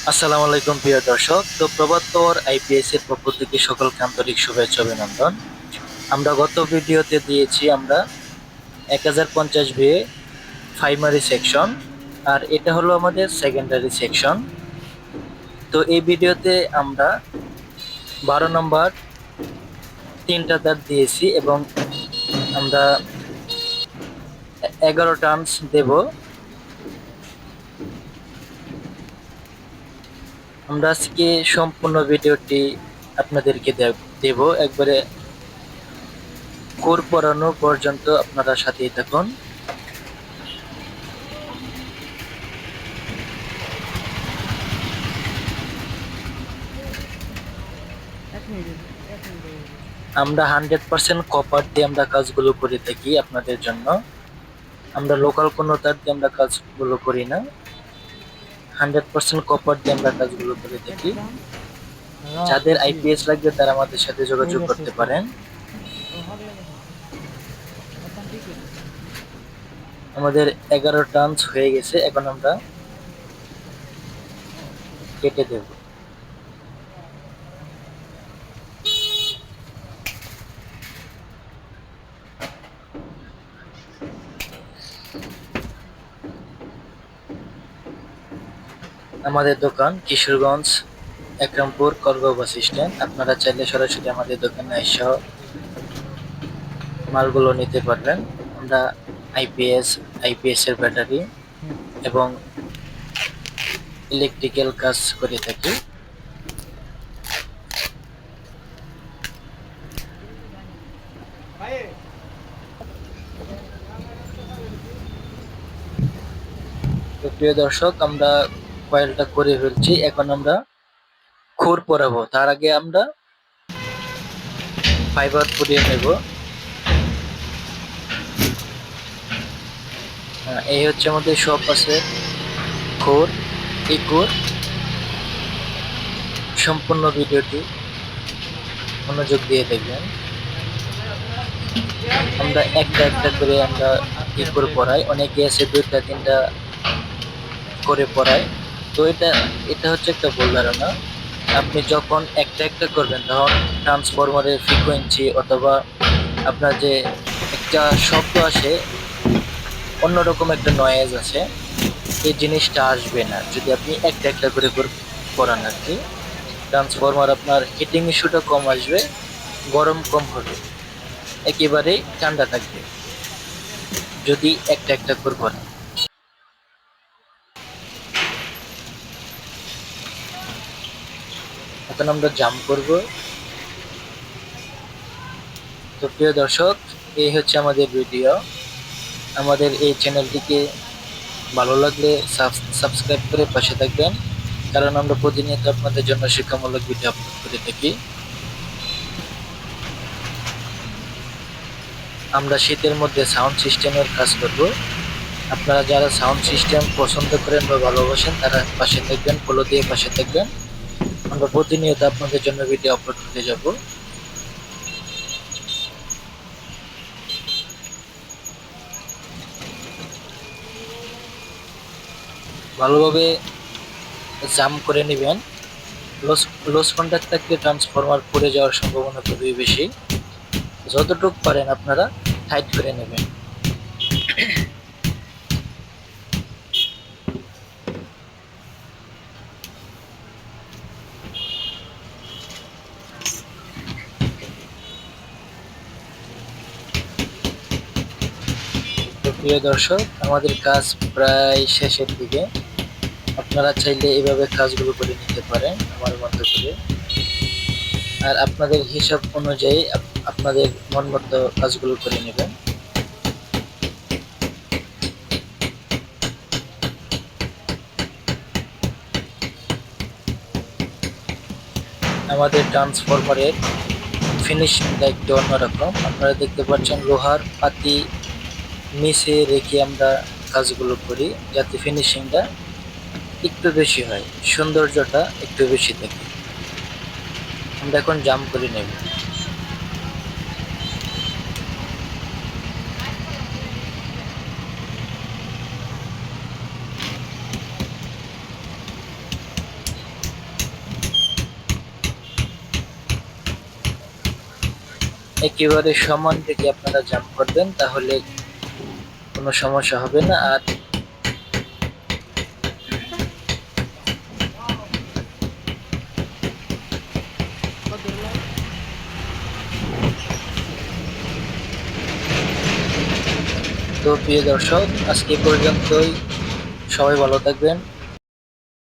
আসসালামু আলাইকুম প্রিয় দর্শক। তো প্রভাত পাওয়ার আইপিএস এর পক্ষ থেকে সকলকে আন্তরিক শুভেচ্ছা অভিনন্দন। আমরা গত ভিডিওতে দিয়েছি আমরা 1050 ভিএ প্রাইমারি সেকশন, আর এটা হলো আমাদের সেকেন্ডারি সেকশন। তো এই ভিডিওতে আমরা 12 নম্বর তিনটা দাঁত দিয়েছি এবং আমরা 11 টার্নস দেব। আমরা আজকে সম্পূর্ণ ভিডিওটি আপনাদেরকে দেব একবারে কোর পড়ানো পর্যন্ত, আপনারা সাথেই থাকুন। আমরা 100% কপার দিয়ে আমরা কাজগুলো করে থাকি আপনাদের জন্য। আমরা লোকাল কোনো তার দিয়ে আমরা কাজগুলো করি না, 100% কপার দিয়ে আমরা কাজগুলো করে থাকি। যাদের আইপিএস লাগবে তারা আমাদের সাথে যোগাযোগ করতে পারেন। আমাদের 11 টার্নস হয়ে গেছে, এখন আমরা কেটে দেব। আমাদের দোকান কিশোরগঞ্জ একরামপুর করগাঁও বাস স্ট্যান্ড। আপনারা চাইলে সরাসরি আমাদের দোকানে এসে মালগুলো নিতে পারবেন। আমরা আইপিএস এর ব্যাটারি এবং ইলেকট্রিক্যাল কাজ করে থাকি। তো প্রিয় দর্শক, আমরা কয়েলটা করে ফেলছি, এখন আমরা খুর পরাবো। তার আগে আমরা ফাইবার পরিয়ে নেব। এই হচ্ছে আমাদের শপ আছে খুর। এই খুর সম্পূর্ণ ভিডিওটি মনোযোগ দিয়ে দেখবেন। আমরা একটা একটা করে আমরা ই করে পড়াই, অনেকে আছে দুইটা তিনটা করে পড়ায়। তো এটা এটা হচ্ছে একটা ভুল ধারণা। আপনি যখন একটা একটা করবেন তখন ট্রান্সফরমারের ফ্রিকোয়েন্সি অথবা আপনার যে একটা শব্দ আসে, অন্যরকম একটা নয়েজ আছে, এই জিনিসটা আসবে না যদি আপনি একটা একটা করে করান আর কি। ট্রান্সফরমার আপনার হিটিং ইস্যুটা কম আসবে, গরম কম হবে, একেবারেই ঠান্ডা থাকবে যদি একটা একটা করে করেন। এখন আমরা জাম্প করব। তো প্রিয় দর্শক, এই হচ্ছে আমাদের ভিডিও। আমাদের এই চ্যানেলটিকে ভালো লাগলে সাবস্ক্রাইব করে পাশে থাকবেন, কারণ আমরা প্রতিনিয়ত আপনাদের জন্য শিক্ষামূলক ভিডিও আপলোড করে থাকি। আমরা শীতের মধ্যে সাউন্ড সিস্টেমের কাজ করব। আপনারা যারা সাউন্ড সিস্টেম পছন্দ করেন বা ভালোবাসেন তারা পাশে থাকবেন, ফলো দিয়ে পাশে থাকবেন। আমরা প্রতিনিয়ত আপনাদের জন্য ভিডিও আপলোড করে যাব। ভালোভাবে জাম করে নেবেন। লস লস কন্ট্যাক্ট থাকলে ট্রান্সফরমার পড়ে যাওয়ার সম্ভাবনা খুবই বেশি। যতটুকু পারেন আপনারা টাইট করে নেবেন। তো প্রিয় দর্শক, আমাদের কাজ প্রায় শেষের দিকে। আপনারা চাইলে এভাবে কাজগুলো করে নিতে পারেন আমার মতো করে, আর আপনাদের হিসাব অনুযায়ী আপনাদের মন মতো কাজগুলো করে নেবেন। আমাদের ট্রান্সফরমারের ফিনিশিংটা একটু অন্যরকম। আপনারা দেখতে পাচ্ছেন লোহার পাতি নিচে রেখে আমরা কাজগুলো করি যাতে ফিনিশিংটা একটু বেশি হয়, সৌন্দর্যটা একটু বেশি থাকে। আমরা এখন জাম্প করে নেব। একেবারে সমান থেকে আপনারা জাম্প করবেন, তাহলে কোনো সমস্যা হবে না। আর তো প্রিয় দর্শক, আজকে পর্যন্তই। সবাই ভালো থাকবেন।